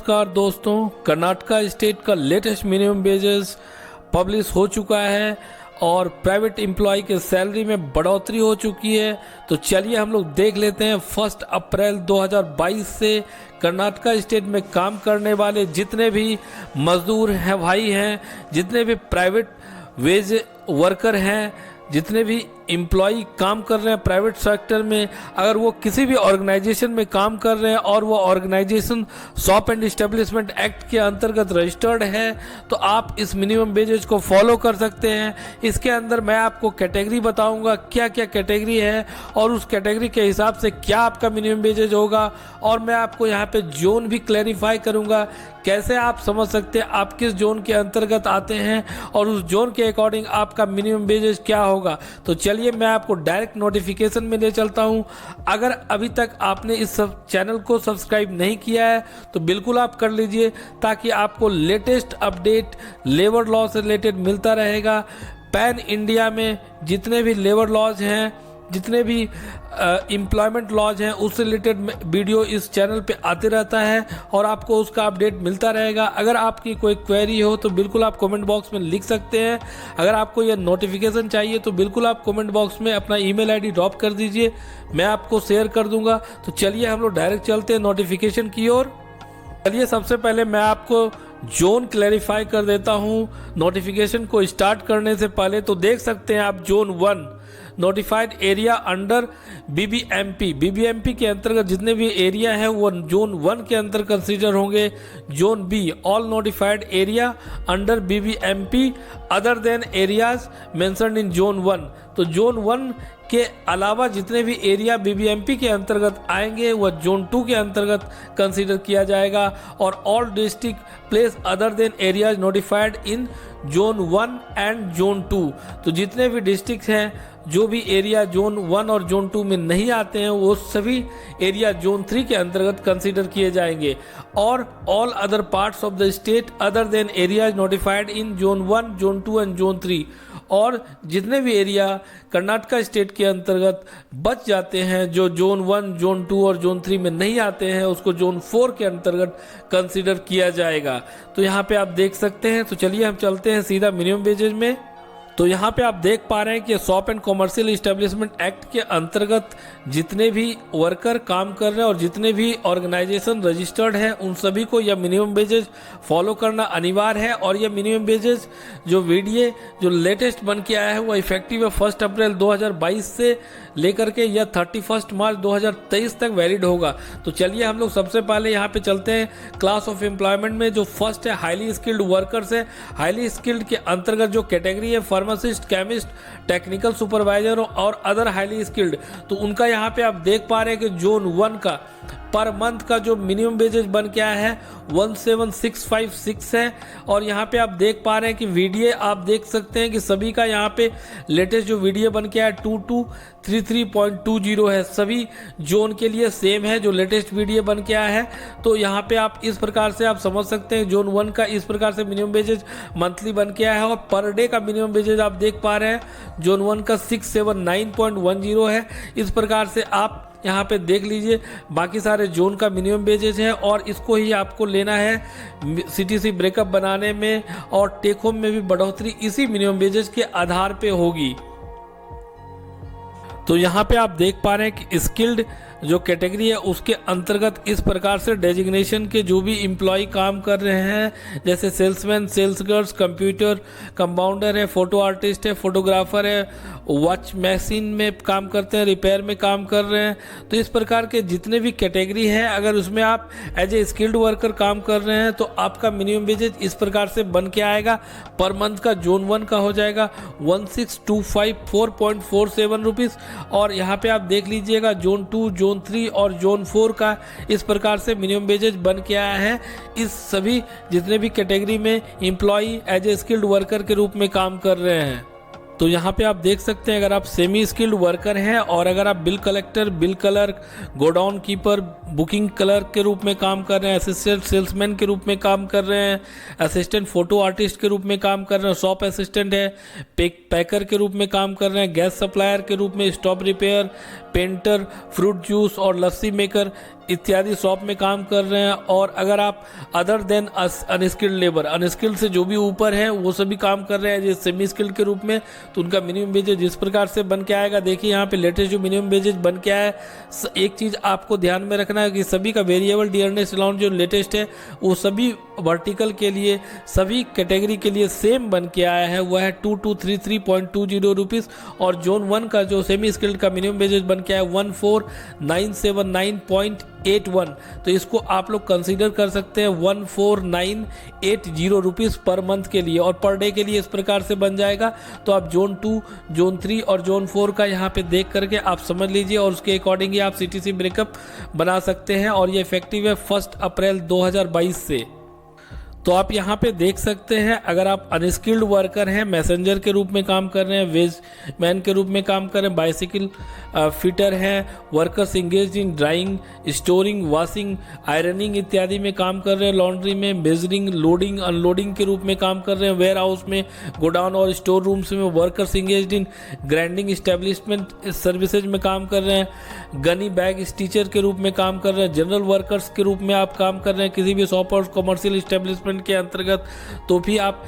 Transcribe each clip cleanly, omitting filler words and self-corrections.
नमस्कार दोस्तों, कर्नाटका स्टेट का लेटेस्ट मिनिमम वेजेस पब्लिश हो चुका है और प्राइवेट एम्प्लॉय के सैलरी में बढ़ोतरी हो चुकी है। तो चलिए हम लोग देख लेते हैं 1 अप्रैल 2022 से कर्नाटका स्टेट में काम करने वाले जितने भी मजदूर हैं भाई हैं, जितने भी प्राइवेट वेज वर्कर हैं, जितने भी एम्प्लॉई काम कर रहे हैं प्राइवेट सेक्टर में, अगर वो किसी भी ऑर्गेनाइजेशन में काम कर रहे हैं और वो organisation shop and establishment act के अंतर्गत रजिस्टर्ड है तो आप इस मिनिमम वेजेज को फॉलो कर सकते हैं। इसके अंदर मैं आपको कैटेगरी बताऊंगा क्या क्या कैटेगरी है और उस कैटेगरी के हिसाब से क्या आपका मिनिमम वेजेज होगा, और मैं आपको यहाँ पे जोन भी क्लैरिफाई करूँगा कैसे आप समझ सकते हैं आप किस जोन के अंतर्गत आते हैं और उस जोन के अकॉर्डिंग आपका मिनिमम वेजेज क्या होगा। तो चलिए मैं आपको डायरेक्ट नोटिफिकेशन में ले चलता हूं। अगर अभी तक आपने इस चैनल को सब्सक्राइब नहीं किया है तो बिल्कुल आप कर लीजिए, ताकि आपको लेटेस्ट अपडेट लेबर लॉ से रिलेटेड मिलता रहेगा। पैन इंडिया में जितने भी लेबर लॉज हैं, जितने भी एम्प्लॉयमेंट लॉज हैं, उससे रिलेटेड वीडियो इस चैनल पे आते रहता है और आपको उसका अपडेट मिलता रहेगा। अगर आपकी कोई क्वेरी हो तो बिल्कुल आप कमेंट बॉक्स में लिख सकते हैं। अगर आपको यह नोटिफिकेशन चाहिए तो बिल्कुल आप कमेंट बॉक्स में अपना ईमेल आईडी ड्रॉप कर दीजिए, मैं आपको शेयर कर दूंगा। तो चलिए हम लोग डायरेक्ट चलते हैं नोटिफिकेशन की ओर। चलिए सबसे पहले मैं आपको जोन क्लैरिफाई कर देता हूं नोटिफिकेशन को स्टार्ट करने से पहले। तो देख सकते हैं आप zone 1 notified area under BBMP के अंतर्गत जितने भी एरिया है वो जोन 1 के अंदर कंसीडर होंगे। Zone be all notified area under BBMP other than areas mentioned in zone 1। तो जोन 1 के अलावा जितने भी एरिया बीबीएमपी के अंतर्गत आएंगे वह जोन 2 के अंतर्गत कंसीडर किया जाएगा। और all district place other than areas notified in zone 1 and zone 2। तो जितने भी डिस्ट्रिक्ट हैं, जो भी एरिया जोन 1 और जोन 2 में नहीं आते हैं, वो सभी एरिया जोन 3 के अंतर्गत कंसीडर किए जाएंगे। और all other parts of the state other than areas notified in zone 1, zone 2 and zone 3। और जितने भी एरिया कर्नाटका स्टेट के अंतर्गत बच जाते हैं, जो जोन 1, जोन 2 और जोन 3 में नहीं आते हैं, उसको जोन 4 के अंतर्गत कंसीडर किया जाएगा। तो यहाँ पे आप देख सकते हैं। तो चलिए हम चलते हैं सीधा मिनिमम वेजेज में। तो यहाँ पे आप देख पा रहे हैं कि shop and commercial establishment act के अंतर्गत जितने भी वर्कर काम कर रहे हैं और जितने भी ऑर्गेनाइजेशन रजिस्टर्ड है उन सभी को यह मिनिमम वेजेज फॉलो करना अनिवार्य है। और यह मिनिमम वेजेज जो वीडियो जो लेटेस्ट बन के आया है वो इफेक्टिव है 1 अप्रैल 2022 से लेकर के यह 31 मार्च 2023 तक वैलिड होगा। तो चलिए हम लोग सबसे पहले यहाँ पे चलते हैं क्लास ऑफ एम्प्लॉयमेंट में। जो फर्स्ट है हाईली स्किल्ड वर्कर्स है। हाईली स्किल्ड के अंतर्गत जो कैटेगरी है फार्मासिस्ट, केमिस्ट, टेक्निकल सुपरवाइजर और अदर हाईली स्किल्ड। तो उनका यहाँ पे आप देख पा रहे हैं कि जोन 1 का पर मंथ का जो मिनिमम वेजेज बन के आया है 17656 है। और यहाँ पे आप देख पा रहे हैं कि वीडियो आप देख सकते हैं कि सभी का यहाँ पे लेटेस्ट जो वीडियो बन के आया 2233.20 है। सभी जोन के लिए सेम है जो लेटेस्ट वीडियो बन के आया है। तो यहाँ पे आप इस प्रकार से आप समझ सकते हैं जोन 1 का इस प्रकार से मिनिमम वेजेज मंथली बन के आया है। और पर डे का मिनिमम वेजेज आप देख पा रहे हैं जोन 1 का 679.10 है। इस प्रकार से आप यहाँ पे देख लीजिए बाकी सारे जोन का मिनिमम वेजेज है और इसको ही आपको लेना है सीटीसी ब्रेकअप बनाने में, और टेक होम में भी बढ़ोतरी इसी मिनिमम वेजेज के आधार पे होगी। तो यहाँ पे आप देख पा रहे हैं कि स्किल्ड जो कैटेगरी है उसके अंतर्गत इस प्रकार से डेजिग्नेशन के जो भी एम्प्लॉय काम कर रहे हैं, जैसे salesman, sales girls, computer compounder है, फोटो आर्टिस्ट है, फोटोग्राफर है, वॉच मशीन में काम करते हैं, रिपेयर में काम कर रहे हैं। तो इस प्रकार के जितने भी कैटेगरी है अगर उसमें आप एज ए स्किल्ड वर्कर काम कर रहे हैं तो आपका मिनिमम वेजेज इस प्रकार से बन के आएगा। पर मंथ का जोन 1 का हो जाएगा 16254.47 रुपीज़। और यहाँ पे आप देख लीजिएगा जोन 2, जोन 3 और जोन 4 का इस प्रकार से मिनिमम वेजेज बन के आया है। इस सभी जितने भी कैटेगरी में employ as a skilled worker के रूप में काम कर रहे हैं। तो यहाँ पे आप देख सकते हैं अगर आप सेमी स्किल्ड वर्कर हैं और अगर आप bill collector, bill clerk, godown keeper, booking clerk के रूप में काम कर रहे हैं, असिस्टेंट सेल्समैन के रूप में काम कर रहे हैं, असिस्टेंट फोटो आर्टिस्ट के रूप में काम कर रहे हैं, शॉप असिस्टेंट है, पैकर के रूप में काम कर रहे हैं, गैस सप्लायर के रूप में, stop repair, painter, fruit juice और लस्सी मेकर, इत्यादि शॉप में काम कर रहे हैं, और अगर आप other than unskilled labour, unskilled से जो भी ऊपर है वो सभी काम कर रहे हैं जैसे सेमी स्किल्ड के रूप में, तो उनका मिनिमम वेजेज जिस प्रकार से बन के आएगा, देखिए यहाँ पे लेटेस्ट जो मिनिमम वेजेज बन के आया है, एक चीज़ आपको ध्यान में रखना है कि सभी का वेरिएबल डियरनेस अलाउंस जो लेटेस्ट है वो सभी वर्टिकल के लिए, सभी कैटेगरी के लिए सेम बन के आया है, वह है 2233.20 रुपीज़। और जोन 1 का जो सेमी स्किल्ड का मिनिमम वेजेज बन के आया 14,979.81, तो इसको आप लोग कंसीडर कर सकते हैं 14,980 रुपीज़ पर मंथ के लिए, और पर डे के लिए इस प्रकार से बन जाएगा। तो आप जोन 2, जोन 3 और जोन 4 का यहाँ पे देख करके आप समझ लीजिए, और उसके अकॉर्डिंग ही आप CTC ब्रेकअप बना सकते हैं, और ये इफेक्टिव है 1 अप्रैल 2022 से। तो आप यहाँ पे देख सकते हैं, अगर आप अनस्किल्ड वर्कर हैं, मैसेंजर के रूप में काम कर रहे हैं, वेज मैन के रूप में काम कर रहे हैं, बाइसिकल फिटर हैं, workers engage in drawing, storing, washing, ironing इत्यादि में काम कर रहे हैं, लॉन्ड्री में, मेजरिंग, लोडिंग, अनलोडिंग के रूप में काम कर रहे हैं, वेयर हाउस में, गोडाउन और स्टोर रूम्स में, workers engage in grinding establishment services में काम कर रहे हैं, गनी बैग स्टीचर के रूप में काम कर रहे हैं, जनरल वर्कर्स के रूप में आप काम कर रहे हैं किसी भी शॉप और कमर्शियल इस्टेब्लिशमेंट के अंतर्गत, तो भी आप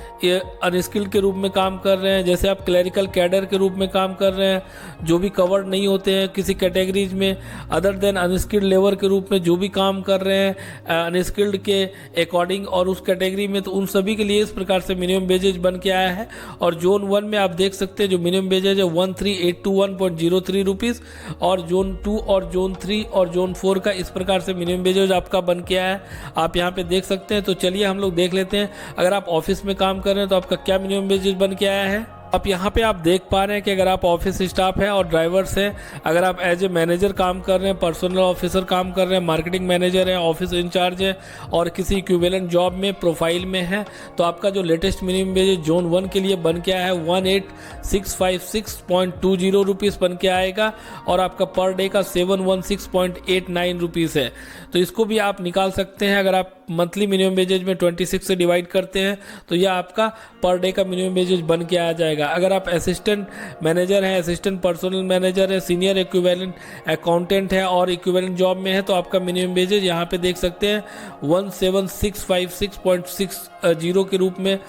अनस्किल्ड के रूप में काम कर रहे हैं। जैसे आप क्लरिकल कैडर के रूप में काम कर रहे हैं, जो भी कवर्ड नहीं होते हैं किसी कैटेगरीज में, अदर देन अनस्किल्ड लेबर के रूप में जो भी काम कर रहे हैं अनस्किल्ड के अकॉर्डिंग और उस कैटेगरी में, तो उन सभी के लिए इस प्रकार से मिनिमम वेजेज बन के आया है। और जोन 1 में आप देख सकते हैं जो मिनिमम वेजेज है 13,821.03 रुपीज़, और जोन 2 और जोन 3 और जोन 4 का इस प्रकार से मिनिमम वेजेज आपका बन के आया है, आप यहाँ पे देख सकते हैं। तो चलिए हम लोग देख लेते हैं, अगर आप ऑफिस में काम कर रहे हैं तो आपका क्या मिनिमम वेजेज बन के आया है। अब यहाँ पे आप देख पा रहे हैं कि अगर आप ऑफिस स्टाफ हैं और ड्राइवर्स हैं, अगर आप एज ए मैनेजर काम कर रहे हैं, पर्सनल ऑफिसर काम कर रहे हैं, मार्केटिंग मैनेजर है, ऑफिस इंचार्ज है, और किसी इक्विवेलेंट जॉब में प्रोफाइल में है, तो आपका जो लेटेस्ट मिनिमम वेज जोन 1 के लिए बन के आया है 18,656.20 रुपीज़ बन के आएगा, और आपका पर डे का 716.89 रुपीज़ है। तो इसको भी आप निकाल सकते हैं, अगर आप मंथली मिनिमम वेजेज में 26 से डिवाइड करते हैं तो यह आपका पर डे का मिनिमम वेजेज बन के आ जाएगा। अगर आप असिस्टेंट मैनेजर हैं, असिस्टेंट पर्सनल मैनेजर है, सीनियर इक्विवेलेंट अकाउंटेंट है और इक्विवेलेंट जॉब में है, तो आपका मिनिमम वेजेज यहाँ पे देख सकते हैं 17,656.60 के रूप में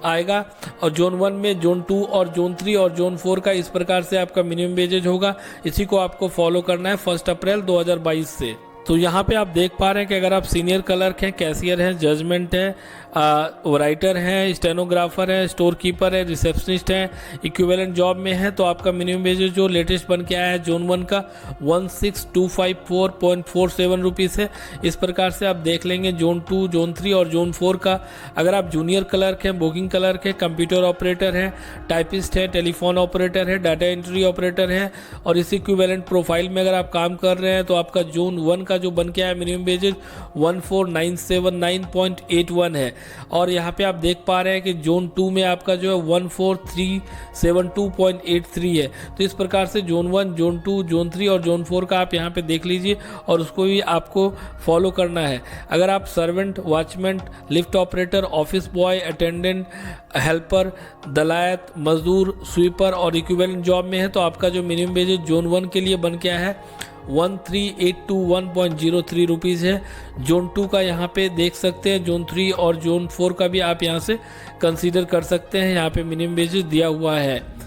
आएगा। और जोन 1 में, जोन 2 और जोन 3 और जोन 4 का इस प्रकार से आपका मिनिमम वेजेज होगा। इसी को आपको फॉलो करना है 1 अप्रैल 2022 से। तो यहाँ पे आप देख पा रहे हैं कि अगर आप सीनियर क्लर्क हैं, कैशियर हैं, जजमेंट है, राइटर हैं, स्टेनोग्राफर है, स्टोर कीपर है, रिसेप्शनिस्ट है, इक्विवेलेंट जॉब में है, तो आपका मिनिमम वेजेज जो लेटेस्ट बन के आया है जोन 1 का 16,254.47 रुपीज़ है। इस प्रकार से आप देख लेंगे जोन 2, जोन 3 और जोन 4 का। अगर आप जूनियर क्लर्क हैं, बुकिंग क्लर्क है, कंप्यूटर ऑपरेटर है, टाइपिस्ट है, टेलीफोन ऑपरेटर है, डाटा एंट्री ऑपरेटर है, और इस इक्विवेलेंट प्रोफाइल में अगर आप काम कर रहे हैं, तो आपका जोन 1 का जो बन के आया मिनिमम वेजेज 14,979.81 है। और यहाँ पे आप देख पा रहे हैं कि जोन 2 में आपका जो है 14,372.83 है। तो इस प्रकार से जोन 1, जोन 2, जोन 3 और जोन 4 का आप यहाँ पे देख लीजिए, और उसको भी आपको फॉलो करना है। अगर आप servant, watchman, lift operator, office boy, attendant, helper, दलायत, मजदूर, स्वीपर और इक्विवेलेंट जॉब में है, तो आपका जो मिनिमम वेजेज जोन 1 के लिए बन के आया है 13,821.03 रुपीज़ है। जोन 2 का यहाँ पे देख सकते हैं, जोन 3 और जोन 4 का भी आप यहाँ से कंसीडर कर सकते हैं, यहाँ पे मिनिमम वेजेस दिया हुआ है।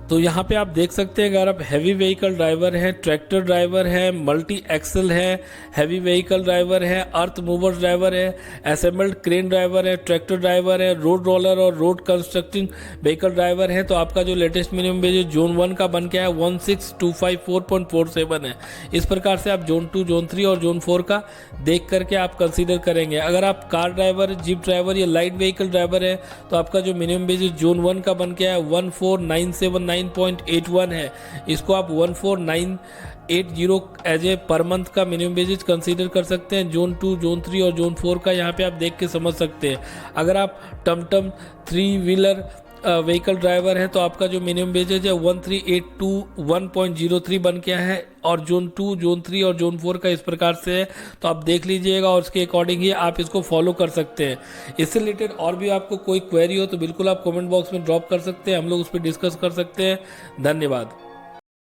तो यहाँ पे आप देख सकते हैं, अगर आप हैवी व्हीकल ड्राइवर हैं, ट्रैक्टर ड्राइवर है, मल्टी एक्सल है, हैवी व्हीकल ड्राइवर है, अर्थ मूवर्स ड्राइवर है, असेंबल्ड क्रेन ड्राइवर है, ट्रैक्टर ड्राइवर है, रोड रोलर और रोड कंस्ट्रक्टिंग व्हीकल ड्राइवर है, तो आपका जो लेटेस्ट मिनिमम वेज जोन 1 का बन के आया 16,254.47 है। इस प्रकार से आप जोन 2, जोन 3 और जोन 4 का देख करके आप कंसीडर करेंगे। अगर आप कार ड्राइवर, जीप ड्राइवर या लाइट व्हीकल ड्राइवर है, तो आपका जो मिनिमम वेज जोन 1 का बन के आया 14,979.81 है। इसको आप 14,980 एज ए पर मंथ का मिनिमम वेजेज कंसीडर कर सकते हैं। जोन 2, जोन 3 और जोन 4 का यहाँ पे आप देख के समझ सकते हैं। अगर आप टमटम 3 व्हीलर व्हीकल ड्राइवर है, तो आपका जो मिनिमम वेजेज है 13,821.03 बन के आया है, और जोन 2, जोन 3 और जोन 4 का इस प्रकार से है। तो आप देख लीजिएगा और उसके अकॉर्डिंग ही आप इसको फॉलो कर सकते हैं। इससे रिलेटेड और भी आपको कोई क्वेरी हो तो बिल्कुल आप कमेंट बॉक्स में ड्रॉप कर सकते हैं, हम लोग उस पर डिस्कस कर सकते हैं। धन्यवाद।